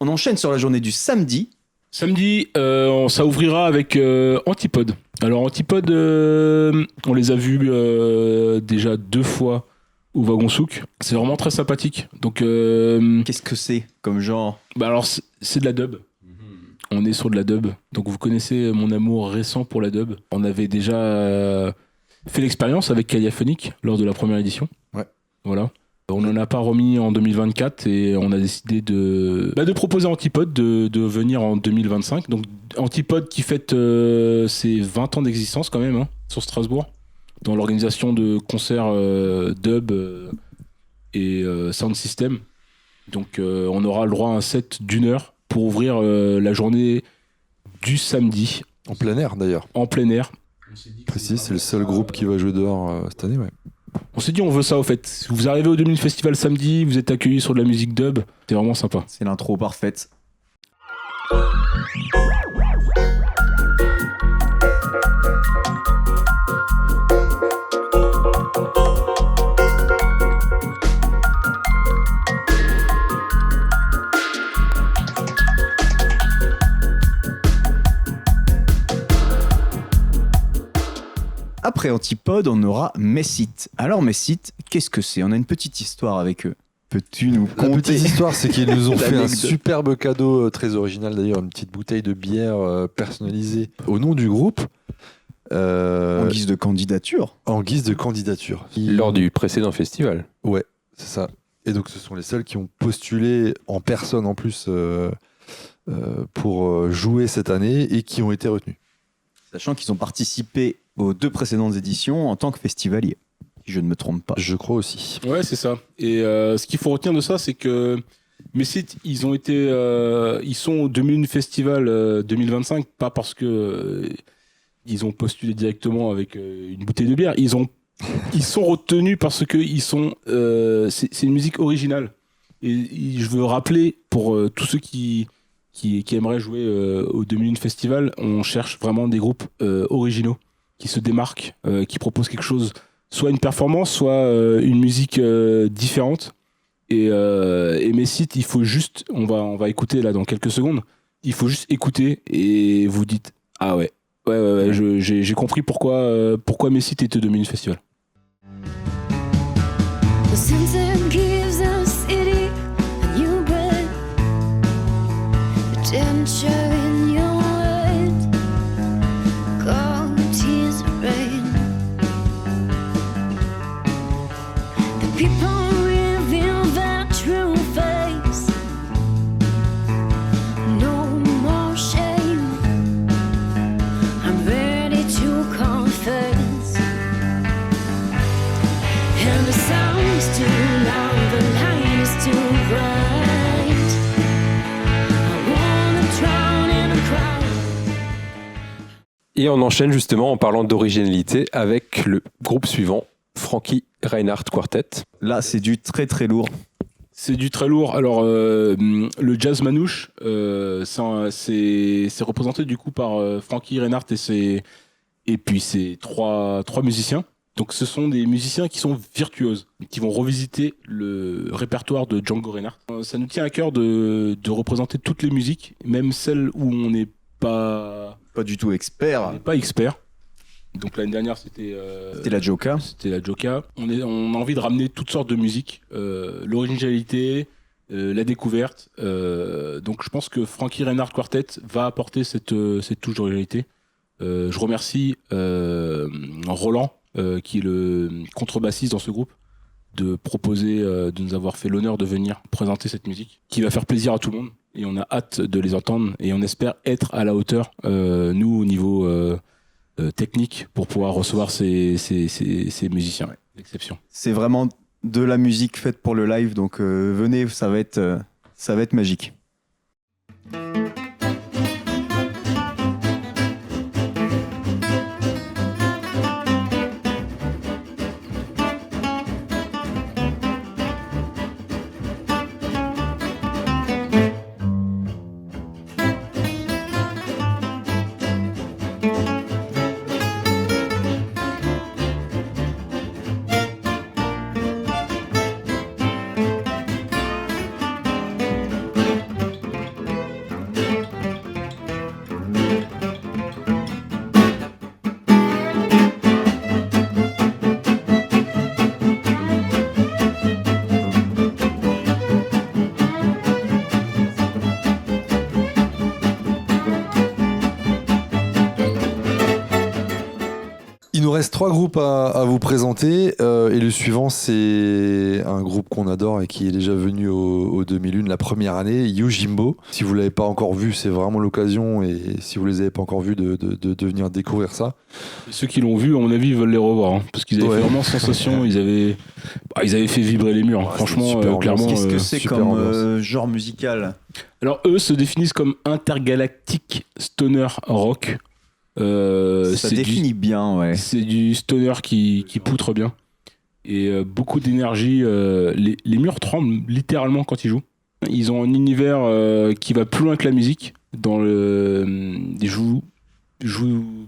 On enchaîne sur la journée du samedi. Samedi, ça ouvrira avec Antipode. Alors Antipode, on les a vus déjà 2 fois au Wagon Souk. C'est vraiment très sympathique. Donc, Qu'est-ce que c'est comme genre? bah alors c'est de la dub. On est sur de la dub. Donc vous connaissez mon amour récent pour la dub. On avait déjà fait l'expérience avec Caliaphonic lors de la première édition. Ouais. Voilà. On n'en a pas remis en 2024 et on a décidé de proposer à Antipode de venir en 2025. Donc Antipode qui fête ses 20 ans d'existence quand même sur Strasbourg dans l'organisation de concerts dub et sound system. Donc on aura le droit à un set d'1 heure pour ouvrir la journée du samedi. En plein air d'ailleurs. En plein air. Précis, c'est le seul groupe qui va jouer dehors cette année, ouais. On s'est dit on veut ça au fait. Si vous arrivez au 2000 Festival samedi, vous êtes accueillis sur de la musique dub, c'est vraiment sympa. C'est l'intro parfaite. Après Antipode, on aura Messit. Alors Messit, qu'est-ce que c'est? On a une petite histoire avec eux. Peux-tu nous La conter? petite histoire, c'est qu'ils nous ont fait un L'anecdote. superbe cadeau très original d'ailleurs, une petite bouteille de bière personnalisée au nom du groupe. En guise de candidature. En guise de candidature. Lors du précédent festival. Ouais, c'est ça. Et donc ce sont les seuls qui ont postulé en personne en plus pour jouer cette année et qui ont été retenus. Sachant qu'ils ont participé aux 2 précédentes éditions en tant que festivaliers, si je ne me trompe pas. Je crois aussi. Ouais, c'est ça. Et ce qu'il faut retenir de ça, c'est que Messit, ils sont au 2001 Festival 2025, pas parce que ils ont postulé directement avec une bouteille de bière. Ils sont retenus parce que c'est une musique originale. Et je veux rappeler pour tous ceux qui aimeraient jouer au 2001 Festival, on cherche vraiment des groupes originaux qui se démarquent, qui proposent quelque chose, soit une performance, soit une musique différente. Et Messit, il faut juste, on va écouter là dans quelques secondes, il faut juste écouter et vous dites ah ouais, j'ai compris pourquoi Messit était au 2001 Festival. The sunset gives us city a new breath. Potential in your words. Cold tears of rain. The people reveal their true face. No more shame. I'm ready to confess. And the sound's too loud, the light is too bright. I wanna drown in a crowd. Et on enchaîne justement en parlant d'originalité avec le groupe suivant, Frankie Reinhardt Quartet. Là, c'est du très très lourd. C'est du très lourd. Alors, le jazz manouche, c'est représenté du coup par Frankie Reinhardt et puis ses trois musiciens. Donc, ce sont des musiciens qui sont virtuoses, qui vont revisiter le répertoire de Django Reinhardt. Ça nous tient à cœur de représenter toutes les musiques, même celles où on n'est pas Pas du tout expert. expert. Donc l'année dernière, c'était C'était la Joka. C'était la Joka. On a envie de ramener toutes sortes de musiques, l'originalité, la découverte. Donc je pense que Frankie Reinhardt Quartet va apporter cette touche d'originalité. Je remercie Roland, qui est le contrebassiste dans ce groupe, de proposer, de nous avoir fait l'honneur de venir présenter cette musique, qui va faire plaisir à tout le monde. Et on a hâte de les entendre et on espère être à la hauteur, nous, au niveau technique, pour pouvoir recevoir ces musiciens d'exception. C'est vraiment de la musique faite pour le live, donc venez, ça va être magique. reste 3 groupes à vous présenter. Et le suivant, c'est un groupe qu'on adore et qui est déjà venu au 2001, la première année, Yojimbo. Si vous ne l'avez pas encore vu, c'est vraiment l'occasion. Et si vous ne les avez pas encore vus, de venir découvrir ça. Et ceux qui l'ont vu, à mon avis, ils veulent les revoir. Hein, parce qu'ils avaient Ouais. fait vraiment sensation. Ils avaient fait vibrer les murs. Ouais, c'était Franchement, super clairement. Qu'est-ce que c'est super comme ambiance. genre musical? Alors, eux se définissent comme intergalactic stoner rock. Ça définit bien, ouais. C'est du stoner qui poutre bien. Et beaucoup d'énergie. Les murs tremblent littéralement quand ils jouent. Ils ont un univers qui va plus loin que la musique.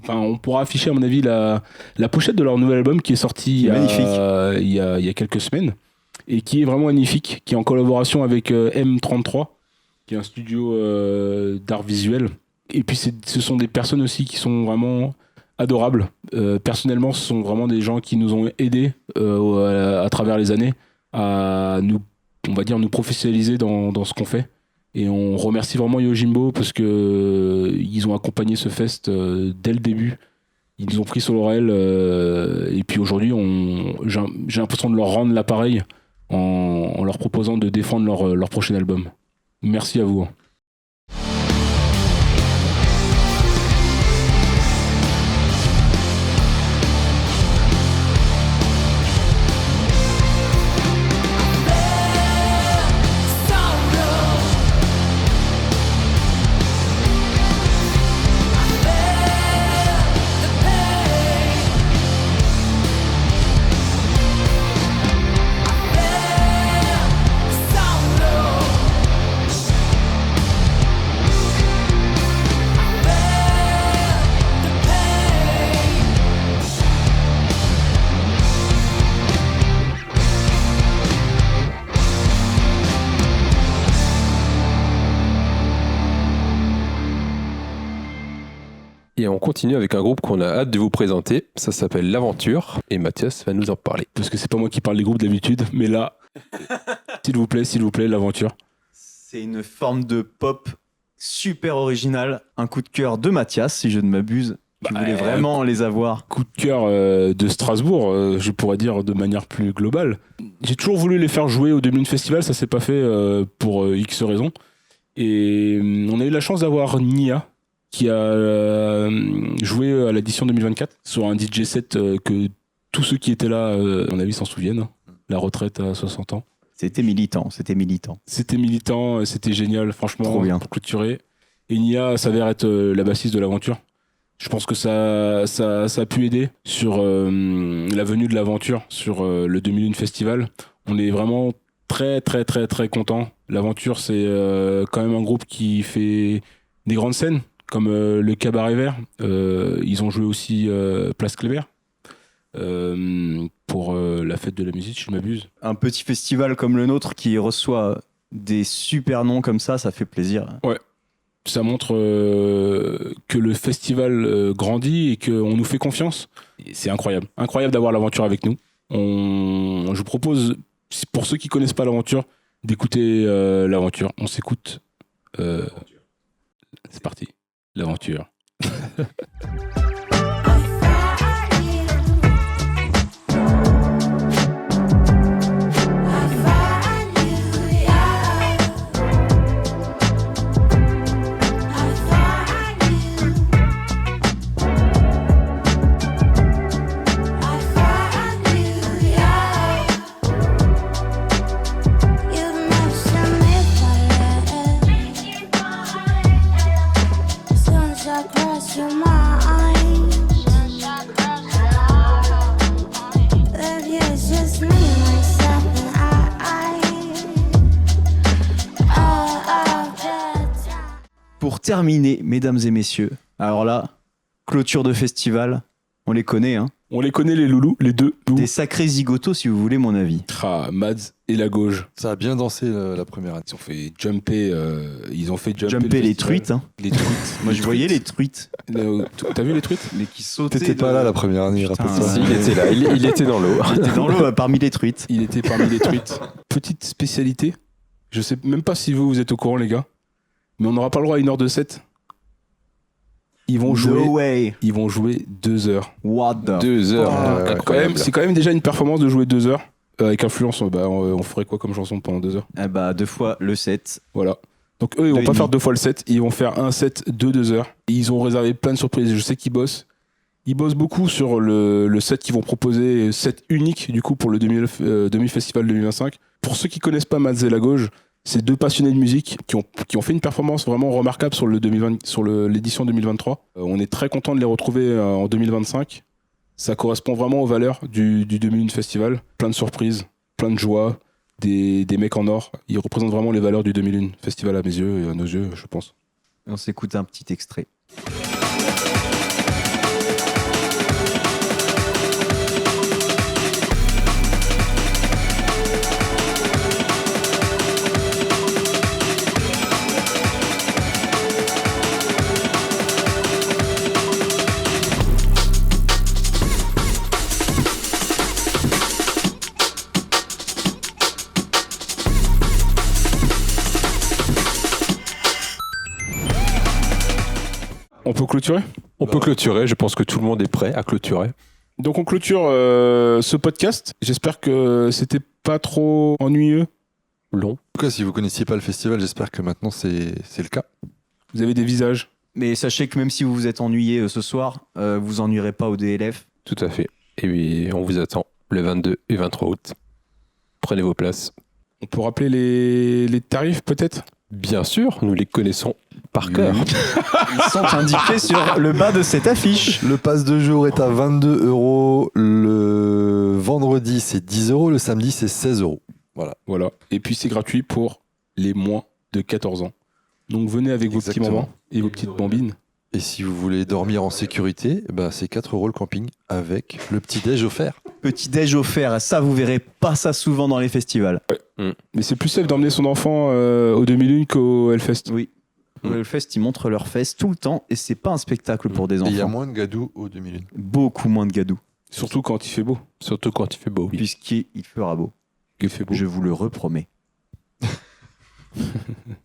On pourra afficher, à mon avis, la pochette de leur nouvel album qui est sorti Magnifique. il y a quelques semaines. Et qui est vraiment magnifique. Qui est en collaboration avec M33, qui est un studio d'art visuel. Et puis ce sont des personnes aussi qui sont vraiment adorables. Personnellement, ce sont vraiment des gens qui nous ont aidés à travers les années à nous professionnaliser dans ce qu'on fait. Et on remercie vraiment Yojimbo parce que ils ont accompagné ce fest dès le début. Ils nous ont pris sur l'oreille et puis aujourd'hui, j'ai l'impression de leur rendre l'appareil en leur proposant de défendre leur prochain album. Merci à vous. Et on continue avec un groupe qu'on a hâte de vous présenter. Ça s'appelle L'Aventure et Mathias va nous en parler. Parce que c'est pas moi qui parle des groupes d'habitude, mais là, s'il vous plaît, l'aventure. C'est une forme de pop super originale. Un coup de cœur de Mathias, si je ne m'abuse. Tu voulais vraiment les avoir. Coup de cœur de Strasbourg, je pourrais dire de manière plus globale. J'ai toujours voulu les faire jouer au 2001 Festival, ça s'est pas fait pour X raisons. Et on a eu la chance d'avoir Nia, qui a joué à l'édition 2024 sur un DJ set que tous ceux qui étaient là, à mon avis, s'en souviennent. La retraite à 60 ans. C'était militant. C'était militant, c'était génial, franchement, Trop bien. pour clôturer. Et Nia s'avère être la bassiste de l'aventure. Je pense que ça a pu aider sur la venue de l'aventure sur le 2001 Festival. On est vraiment très très très très content. L'aventure, c'est quand même un groupe qui fait des grandes scènes comme le Cabaret Vert. Ils ont joué aussi Place Kléber pour la fête de la musique, si je m'abuse. Un petit festival comme le nôtre qui reçoit des super noms comme ça fait plaisir. Ça montre que le festival grandit et qu'on nous fait confiance. Et c'est incroyable. Incroyable d'avoir l'aventure avec nous. Je vous propose, pour ceux qui connaissent pas l'aventure, d'écouter l'aventure. On s'écoute. C'est parti. L'aventure. Across your mind, that it's just me, myself, and Pour terminer, mesdames et messieurs, alors là, clôture de festival, on les connaît, hein. On les connaît, les loulous, les deux. Des sacrés zigotos, si vous voulez mon avis. Mads et la gauche. Ça a bien dansé la première année. Ils ont fait jumper. Jumper le les festival. truites, hein. Les truites. Moi, je voyais les truites, T'as vu les truites? mais qui sautaient. T'étais pas là la première année, Putain, rappelle-toi. Si, il était là, il était dans l'eau. J'étais dans l'eau parmi les truites. Il était parmi les truites. Petite spécialité. Je sais même pas si vous êtes au courant, les gars. Mais on n'aura pas le droit à 1h de set. Ils vont No jouer, way. ils vont jouer 2 heures. What the 2 heures. fuck. Incroyable. C'est quand même déjà une performance de jouer 2 heures. Avec influence, on ferait quoi comme chanson pendant 2 heures? Eh bah, 2 fois le 7. Voilà. Donc eux, ils vont Deux pas et faire demi. 2 fois le set, ils vont faire un set de 2 heures. Et ils ont réservé plein de surprises. Je sais qu'ils bossent. Ils bossent beaucoup sur le set qu'ils vont proposer, set unique du coup pour le demi-festival 2025. Pour ceux qui connaissent pas Mads et Lagauge, c'est 2 passionnés de musique qui ont fait une performance vraiment remarquable sur l'édition 2023. On est très content de les retrouver en 2025. Ça correspond vraiment aux valeurs du 2001 Festival. Plein de surprises, plein de joie, des mecs en or. Ils représentent vraiment les valeurs du 2001 Festival à mes yeux et à nos yeux, je pense. On s'écoute un petit extrait. On peut clôturer? On peut clôturer. Je pense que tout le monde est prêt à clôturer. Donc on clôture ce podcast. J'espère que c'était pas trop ennuyeux. Long. En tout cas, si vous connaissiez pas le festival, j'espère que maintenant c'est le cas. Vous avez des visages. Mais sachez que même si vous vous êtes ennuyé ce soir, vous ennuierez pas au DLF. Tout à fait. Et puis, on vous attend le 22 et 23 août. Prenez vos places. On peut rappeler les tarifs peut-être? Bien sûr, nous les connaissons par cœur. Ils sont indiqués sur le bas de cette affiche. Le pass de jour est à 22 €. Le vendredi, c'est 10 €. Le samedi, c'est 16 €. Voilà. Et puis c'est gratuit pour les moins de 14 ans. Donc venez avec vos petits Exactement. mamans et vos petites bambines. Et si vous voulez dormir en sécurité, bah, c'est 4 € le camping avec le petit déj offert. Petit déj offert, ça vous verrez pas ça souvent dans les festivals. Mais c'est plus safe d'emmener son enfant au 2001 qu'au Hellfest. Oui. Le Fest, ils montrent leurs fesses tout le temps et c'est pas un spectacle pour des Et il y a enfants. moins de gadou au 2001. Beaucoup moins de gadou, Surtout quand il fait beau. Surtout quand il fait beau, oui. puisqu'il fera beau. Il fait beau. Je vous le repromets.